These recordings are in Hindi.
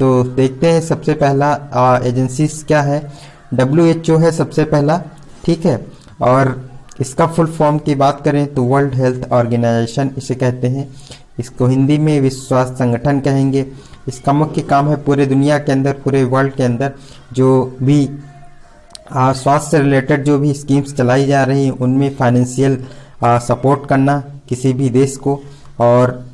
तो देखते हैं सबसे पहला एजेंसीज क्या है। WHO है सबसे पहला, ठीक है। और इसका फुल फॉर्म की बात करें तो वर्ल्ड हेल्थ ऑर्गेनाइजेशन इसे कहते हैं। इसको हिंदी में विश्व स्वास्थ्य संगठन कहेंगे। इसका मुख्य काम है पूरे दुनिया के अंदर, पूरे वर्ल्ड के अंदर जो भी स्वास्थ्य से रिलेटेड जो भी स्कीम्स चलाई जा रही हैं उनमें फाइनेंशियल सपोर्ट करना किसी भी देश को, और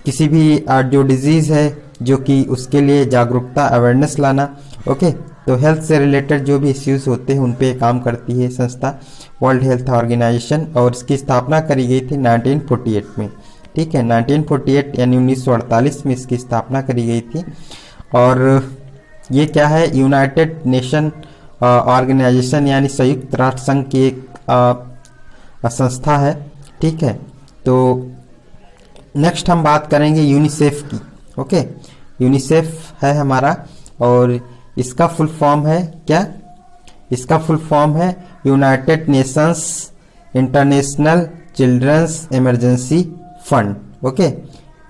किसी भी जो डिजीज़ है जो कि उसके लिए जागरूकता अवेयरनेस लाना। ओके, तो हेल्थ से रिलेटेड जो भी इश्यूज होते हैं उन पे काम करती है संस्था वर्ल्ड हेल्थ ऑर्गेनाइजेशन, और इसकी स्थापना करी गई थी 1948 में, ठीक है। 1948 यानी 1948 में इसकी स्थापना करी गई थी। और ये क्या है, यूनाइटेड नेशन ऑर्गेनाइजेशन यानी संयुक्त राष्ट्र संघ की एक संस्था है, ठीक है। तो नेक्स्ट हम बात करेंगे यूनिसेफ की। ओके, यूनिसेफ है हमारा, और इसका फुल फॉर्म है क्या, इसका फुल फॉर्म है United Nations International Children's Emergency Fund. Okay,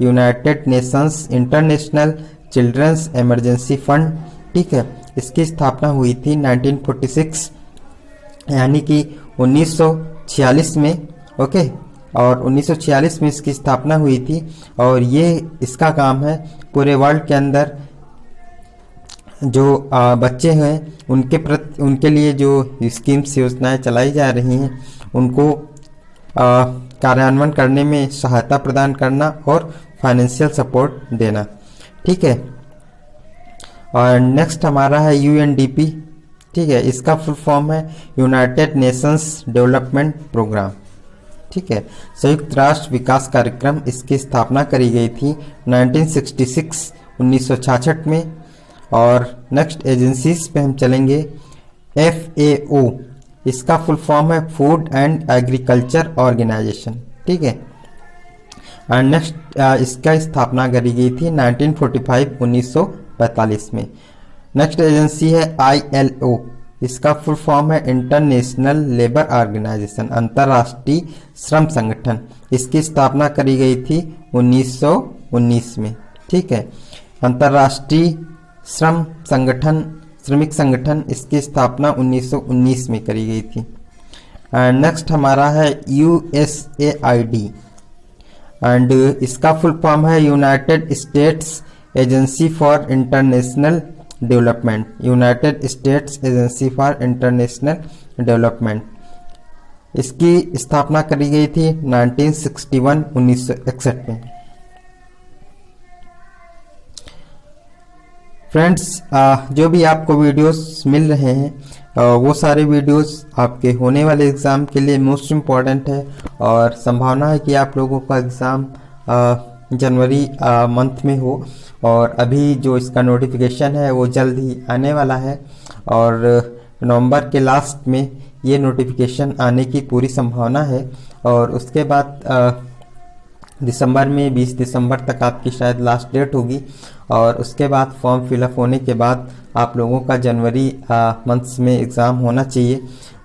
United Nations International Children's Emergency Fund, ठीक है। इसकी स्थापना हुई थी 1946 यानी कि 1946 में। ओके, और 1946 में इसकी स्थापना हुई थी, और ये इसका काम है पूरे वर्ल्ड के अंदर जो बच्चे हैं उनके लिए जो स्कीम्स योजनाएं चलाई जा रही हैं उनको कार्यान्वयन करने में सहायता प्रदान करना और फाइनेंशियल सपोर्ट देना, ठीक है। और नेक्स्ट हमारा है UNDP, ठीक है। इसका फुल फॉर्म है यूनाइटेड नेशंस डेवलपमेंट प्रोग्राम, ठीक है, संयुक्त राष्ट्र विकास कार्यक्रम। इसकी स्थापना करी गई थी 1966 में। और नेक्स्ट एजेंसीज पे हम चलेंगे। FAO, इसका फुल फॉर्म है फूड एंड एग्रीकल्चर ऑर्गेनाइजेशन, ठीक है। एंड नेक्स्ट इसका स्थापना करी गई थी 1945 में। नेक्स्ट एजेंसी है ILO, इसका फुल फॉर्म है इंटरनेशनल लेबर ऑर्गेनाइजेशन, अंतर्राष्ट्रीय श्रम संगठन। इसकी स्थापना करी गई थी 1919 में, ठीक है। अंतर्राष्ट्रीय श्रम संगठन, श्रमिक संगठन, इसकी स्थापना 1919 में करी गई थी। एंड नेक्स्ट हमारा है USAID, एंड इसका फुल फॉर्म है United states agency for international development, United states agency for international development. इसकी स्थापना करी गई थी 1961 में। फ्रेंड्स, जो भी आपको वीडियोस मिल रहे हैं वो सारे वीडियोस आपके होने वाले एग्ज़ाम के लिए मोस्ट इम्पॉर्टेंट है, और संभावना है कि आप लोगों का एग्ज़ाम जनवरी मंथ में हो। और अभी जो इसका नोटिफिकेशन है वो जल्द ही आने वाला है, और नवंबर के लास्ट में ये नोटिफिकेशन आने की पूरी संभावना है। और उसके बाद दिसंबर में 20 दिसंबर तक आपकी शायद लास्ट डेट होगी, और उसके बाद फॉर्म फिलअप होने के बाद आप लोगों का जनवरी मंथ्स में एग्ज़ाम होना चाहिए।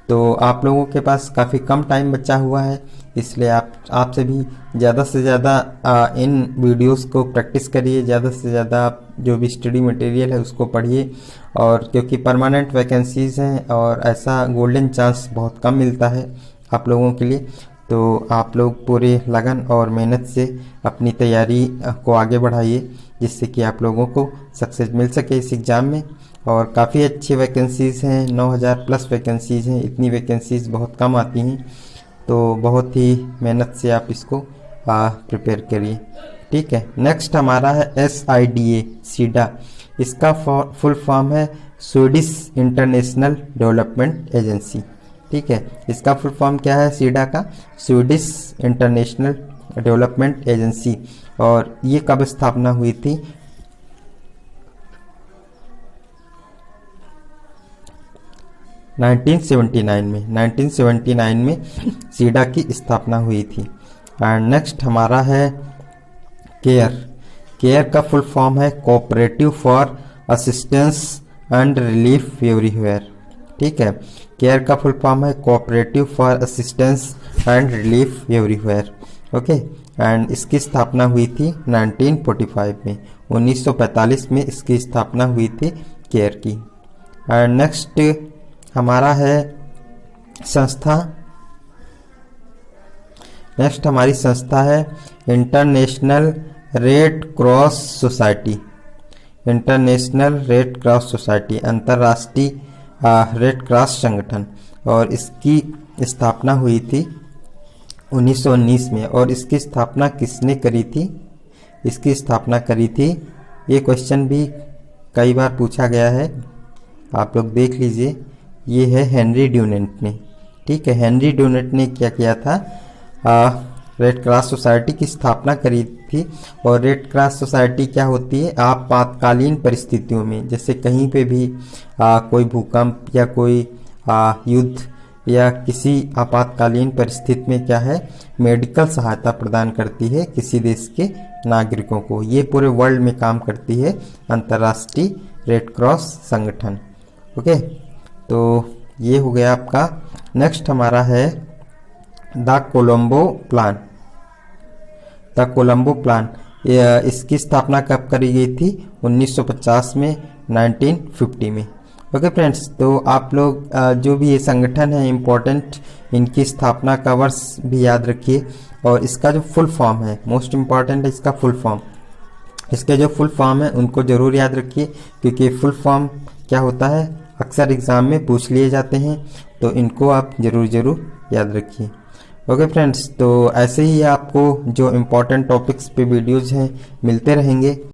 तो आप लोगों के पास काफ़ी कम टाइम बचा हुआ है, इसलिए आपसे भी ज़्यादा से ज़्यादा इन वीडियोस को प्रैक्टिस करिए, ज़्यादा से ज़्यादा आप जो भी स्टडी मटेरियल है उसको पढ़िए। और क्योंकि परमानेंट वैकेंसीज़ हैं और ऐसा गोल्डन चांस बहुत कम मिलता है आप लोगों के लिए, तो आप लोग पूरे लगन और मेहनत से अपनी तैयारी को आगे बढ़ाइए, जिससे कि आप लोगों को सक्सेस मिल सके इस एग्ज़ाम में। और काफ़ी अच्छी वैकेंसीज़ हैं, 9000 प्लस वैकेंसीज़ हैं। इतनी वैकेंसीज़ बहुत कम आती हैं, तो बहुत ही मेहनत से आप इसको प्रिपेयर करिए, ठीक है। नेक्स्ट हमारा है SIDA, इसका फुल फॉर्म है स्वीडिश इंटरनेशनल डेवलपमेंट एजेंसी, ठीक है। इसका फुल फॉर्म क्या है सीडा का, स्वीडिश इंटरनेशनल डेवलपमेंट एजेंसी। और ये कब स्थापना हुई थी, 1979 में सीडा की स्थापना हुई थी। एंड नेक्स्ट हमारा है केयर का फुल फॉर्म है cooperative for assistance and relief everywhere, ठीक है। केयर का फुल फॉर्म है cooperative for assistance and relief everywhere, okay. And इसकी स्थापना हुई थी 1945 में। 1945 में इसकी स्थापना हुई थी केयर की। नेक्स्ट हमारा है संस्था, नेक्स्ट हमारी संस्था है international red cross society. International red cross society अंतर्राष्ट्रीय रेड क्रॉस संगठन, और इसकी स्थापना हुई थी 1919 में। और इसकी स्थापना किसने करी थी? इसकी स्थापना करी थी, ये क्वेश्चन भी कई बार पूछा गया है, आप लोग देख लीजिए, ये है हेनरी ड्यूनेंट ने। ठीक है, हेनरी ड्यूनेंट ने क्या किया था, रेड क्रॉस सोसाइटी की स्थापना करी थी। और रेड क्रॉस सोसाइटी क्या होती है, आपातकालीन परिस्थितियों में, जैसे कहीं पे भी कोई भूकंप या कोई युद्ध या किसी आपातकालीन परिस्थिति में क्या है, मेडिकल सहायता प्रदान करती है किसी देश के नागरिकों को। ये पूरे वर्ल्ड में काम करती है अंतर्राष्ट्रीय रेड क्रॉस संगठन। ओके, तो ये हो गया आपका। नेक्स्ट हमारा है the Colombo plan. The Colombo plan, इसकी स्थापना कब करी गई थी? 1950 में, 1950 में। ओके फ्रेंड्स, तो आप लोग जो भी ये संगठन है इम्पोर्टेंट, इनकी स्थापना का वर्ष भी याद रखिए। और इसका जो फुल फॉर्म है, मोस्ट इम्पॉर्टेंट है इसका फुल फॉर्म। इसके जो फुल फॉर्म है उनको जरूर याद रखिए, क्योंकि फुल फॉर्म क्या होता है अक्सर एग्जाम में पूछ लिए जाते हैं, तो इनको आप जरूर याद रखिए। ओके फ्रेंड्स, तो ऐसे ही आपको जो इम्पोर्टेंट टॉपिक्स पे वीडियोज़ हैं मिलते रहेंगे।